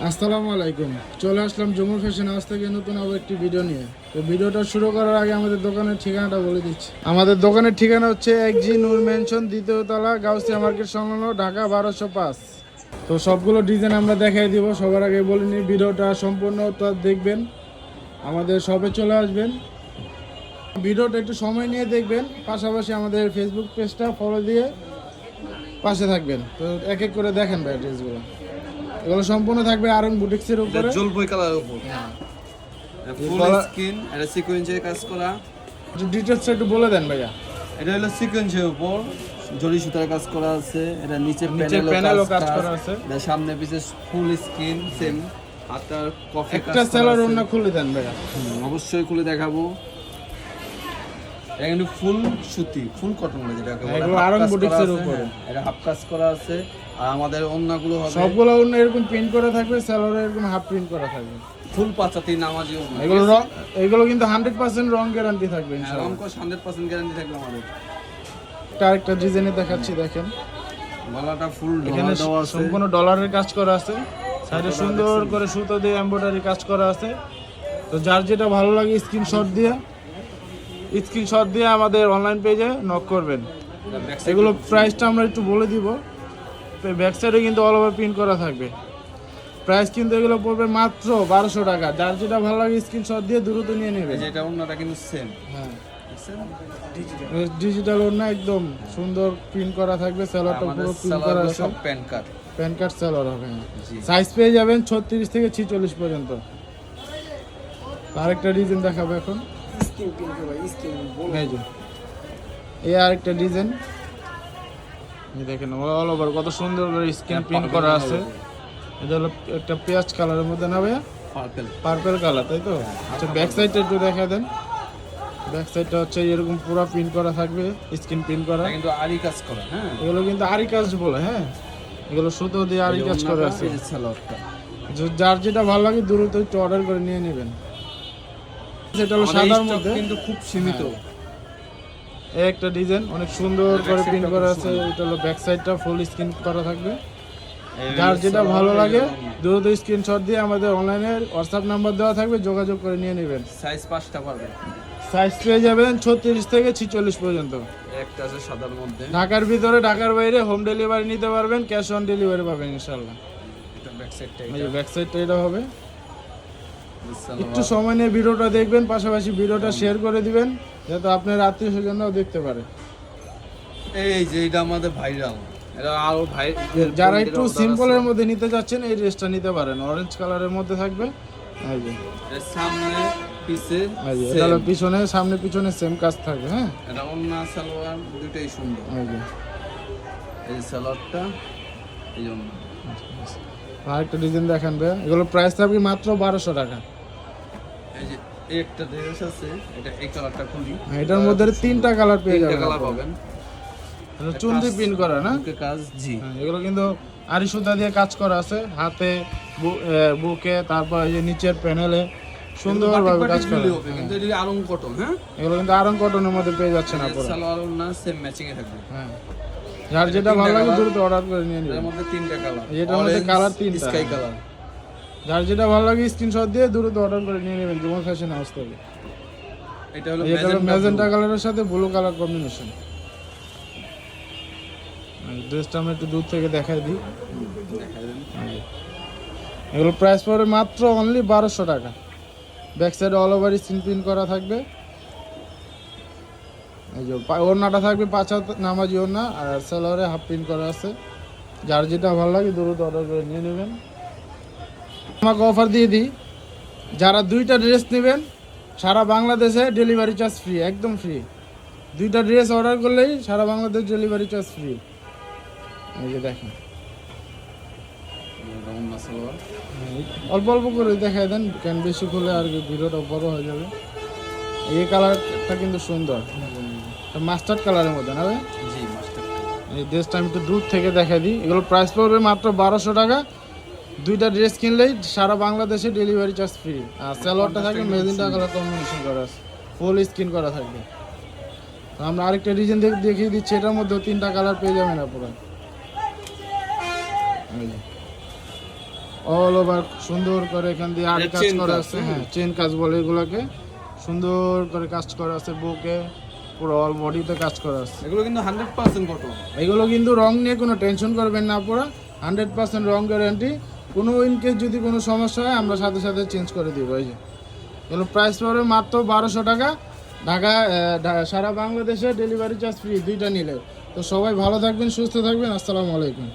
আসসালামু আলাইকুম। চলে আসলাম জুমুর ফ্যাশন হাউস থেকে নতুন আবার একটি ভিডিও নিয়ে। তো ভিডিওটা শুরু করার আগে আমাদের দোকানের ঠিকানাটা বলে দিচ্ছি। আমাদের দোকানের ঠিকানা হচ্ছে 1G নূর ম্যানশন, দ্বিতীয় তলা, গাউসিয়া মার্কেট সংলগ্ন, ঢাকা 1205। তো সবগুলো ডিজাইন আমরা দেখাই দিব। সবার আগে বলে নিই, ভিডিওটা সম্পূর্ণটা দেখবেন, আমাদের শপে চলে আসবেন, ভিডিওটা একটু সময় নিয়ে দেখবেন, পাশাপাশি আমাদের ফেসবুক পেজটা ফলো দিয়ে পাশে থাকবেন। তো এক এক করে দেখেন ভাই ড্রেসগুলো। এগুলো সম্পূর্ণ থাকবে আরং বুটিক্সের উপরে, জলপাই কালারের উপর ফুল স্কিন, এটা সিকোয়েন্সের কাজ করা। একটু ডিটেইলসটা একটু বলে দেন ভাইয়া। এটা হলো সিকোয়েন্সের উপর জরি সুতার কাজ করা আছে, এটা নিচে প্যানেলও কাজ করা আছে, এটা সামনে পিছে ফুল স্কিন সেম। হাতার কফি একটা সেলার ওন্না খুলে দেন ভাইয়া। অবশ্যই খুলে দেখাবো। এটা কিন্তু ফুল সুতি, ফুল কটন বলে যেটাকে বলে, এগুলো আরং বুটিক্সের উপরে, এটা হাফ কাজ করা আছে। আর আমাদের ওন্নাগুলো হবে সবগুলো ওন্না এরকম প্রিন্ট করা থাকবে, সেলারে এরকম হাফ প্রিন্ট করা থাকবে, ফুল পাঁচাতি নামাজি ওন্না। এগুলো কিন্তু 100% রং গ্যারান্টি থাকবে ইনশাআল্লাহ। রং কো 100% গ্যারান্টি থাকবে আমাদের। আরেকটা ডিজাইনে দেখাচ্ছি, দেখেন গলাটা ফুল এখানে দেওয়া আছে, সম্পূর্ণ ডলারের কাজ করা আছে, সাইডে সুন্দর করে সুতো দিয়ে এমব্রয়ডারি কাজ করা আছে। তো যার যেটা ভালো লাগে স্ক্রিনশট দিয়ে আমাদের অনলাইন পেজে নক করবেন। এগুলো প্রাইসটা আমরা একটু বলে দিব। ব্যাক সাইডে কিন্তু অল ওভার প্রিন্ট করা থাকবে। প্রাইস কিন্তু এগুলো পড়বে মাত্র 1200 টাকা। যার যেটা ভালো লাগে স্ক্রিনশট দিয়ে দ্রুত নিয়ে নেবেন। যেটা ওন্নাটা কিন্তু সেম, হ্যাঁ ডিজিটাল ওন্না, একদম সুন্দর প্রিন্ট করা থাকবে, সেলারটা পুরো প্রিন্ট করা আছে, সব প্যান কাট সেলার হবে। সাইজ পেয়ে যাবেন 36 থেকে 46 পর্যন্ত। আরেকটা ডিজাইন দেখাবো এখন, এই আরেকটা ডিজাইন দেখেন, অল ওভার কত সুন্দর করে স্ক্রিন প্রিন্ট করা আছে। এটা হলো একটা পেঁয়াজ কালারের মধ্যে না ভাইয়া, পার্পল কালার, তাই তো? আচ্ছা ব্যাক সাইডটা একটু দেখা দেন। ব্যাক সাইডটা হচ্ছে এরকম পুরো প্রিন্ট করা থাকবে, স্ক্রিন প্রিন্ট করা, কিন্তু আরি কাজ করা। হ্যাঁ, এগুলো কিন্তু আরি কাজ বলে। হ্যাঁ, এগুলো সুতো দিয়ে আরি কাজ করা আছে। যার যেটা ভালো লাগে দ্রুত একটু অর্ডার করে নিয়ে নেবেন। যেটা হলো সাদার মধ্যে, কিন্তু খুব সীমিত। এই একটা ডিজাইন অনেক সুন্দর করে প্রিন্ট করা আছে। এটা হলো ব্যাক সাইডটা ফুল স্ক্রিন করা থাকবে। যার যেটা ভালো লাগে দ্রুত স্ক্রিনশট দিয়ে আমাদের অনলাইনে হোয়াটসঅ্যাপ নাম্বার দেওয়া থাকবে, যোগাযোগ করে নিয়ে নেবেন। সাইজ 5টা পারবে, সাইজ পেয়ে যাবেন 36 থেকে 46 পর্যন্ত। একটা আছে সাদার মধ্যে, ঢাকার ভিতরে ঢাকার বাইরে হোম ডেলিভারি নিতে পারবেন, ক্যাশ অন ডেলিভারি পাবেন ইনশাআল্লাহ। এটা ব্যাক সাইডটা, এই ব্যাক সাইডটা এটা হবে। একটু সময় নিয়ে ভিডিওটা দেখবেন, পাশাপাশি ভিডিওটা শেয়ার করে দিবেন যাতে আপনার আত্মীয় স্বজনরাও দেখতে পারে। এই যে এটা আমাদের ভাইরাল, এটা আরো ভাই, যারা একটু সিম্পলের মধ্যে নিতে যাচ্ছেন এই ড্রেসটা নিতে পারেন, অরেঞ্জ কালারের মধ্যে থাকবে। এই যে এর সামনে পিছে এটা হলো পিছনে, সামনে পিছনে সেম কাজ থাকবে। হ্যাঁ, এটা ওন্না সালোয়ার দুটেই সুন্দর। এই সালোয়ারটা, এই জন্য আরেকটা ডিজাইন দেখান ভাই। এগুলো প্রাইস থাকবে মাত্র 1200 টাকা। এই যে একটা ড্রেস আছে, এটা এই কালারটা খুলি, এটার মধ্যে 3টা কালার পেয়ে যাবেন। কালার পাবেন, চুন্দি প্রিন্ট করা না কাজ। জি, এগুলো কিন্তু আরি সুতা দিয়ে কাজ করা আছে, হাতে, বুকে, তারপর এই যে নিচের প্যানেলে সুন্দরভাবে কাজ করা। কিন্তু এটা আরং কটন। হ্যাঁ, এগুলো কিন্তু আরং কটনের মধ্যে পেয়ে যাচ্ছেন আপনারা। সালোয়ার না সেম ম্যাচিং এ থাকবে। হ্যাঁ, যার যেটা ভালো লাগে দ্রুত অর্ডার করে নিয়ে নিন। এর মধ্যে 3টা কালার, এটার মধ্যে কালার 3টা, স্কাই কালার। যার যেটা ভালো লাগে স্ক্রিনশট দিয়ে দ্রুত অর্ডার করে নিয়ে নেবেন জুমুর ফ্যাশন হাউস থেকে। এটা হলো ম্যাজেন্টা কালারের সাথে ব্লু কালার কম্বিনেশন। ড্রেসটা আমরা একটু দূর থেকে দেখাই দিই। এগুলো প্রাইস পড়বে মাত্র অনলি 1200 টাকা। ব্যাক সাইডে অল ওভার স্ক্রিন প্রিন্ট করা থাকবে। এই যে ওড়নাটা থাকবে 5 হাত নামাজি ওড়না, আর সালোয়ারে হাফ প্রিন্ট করা আছে। যার যেটা ভালো লাগে দ্রুত অর্ডার করে নিয়ে নেবেন। আমাকে অফার দিয়ে দিই, যারা 2টা ড্রেস নেবেন সারা বাংলাদেশে ডেলিভারি চার্জ ফ্রি, একদম ফ্রি। 2টা ড্রেস অর্ডার করলেই সারা বাংলাদেশ ডেলিভারি চার্জ ফ্রি। এই যে দেখেন, অল্প অল্প করে দেখাই দেন, কেন বেশি খুলে আর ভিডিওটা বড় হয়ে যাবে। এই কালারটা কিন্তু সুন্দর, মাস্টার্ড কালারের মধ্যে না ভাই? জি, মাস্টার্ড। এই ড্রেসটা আমি একটু দূর থেকে দেখাই দিই। এগুলো প্রাইস পড়বে মাত্র 1200 টাকা। 2টা ড্রেস কিনলেই সারা বাংলাদেশে ডেলিভারি চার্জ ফ্রি। আর সালোয়ারটা থাকবে মেজেন্টা কালার কম্বিনেশন করা আছে, ফুল স্ক্রিন করা থাকবে। আমরা আরেকটা ডিজাইন দেখিয়ে দিচ্ছি, এটার মধ্যেও 3টা কালার পেয়ে যাবেন আপনারা। অল ওভার সুন্দর করে এখান দিয়ে আড়ি এটা কাজ chain করা কাজ, আছে, হ্যাঁ চেন কাজ বলে এগুলোকে, সুন্দর করে কাজ করা আছে, বুকে পুরো অল বডিতে কাজ করা আছে। এগুলো কিন্তু 100% কটন। এগুলো কিন্তু রং নিয়ে কোনো টেনশন করবেন না, পুরো 100% রং গ্যারান্টি। কোনো ইনকেস যদি কোনো সমস্যা হয় আমরা সাথে সাথে চেঞ্জ করে দিব। এই যে এগুলো প্রাইস পড়বে মাত্র 1200 টাকা, ঢাকা সারা বাংলাদেশে ডেলিভারি চার্জ ফ্রি দুইটা নিলে। তো সবাই ভালো থাকবেন, সুস্থ থাকবেন, আসসালামু আলাইকুম।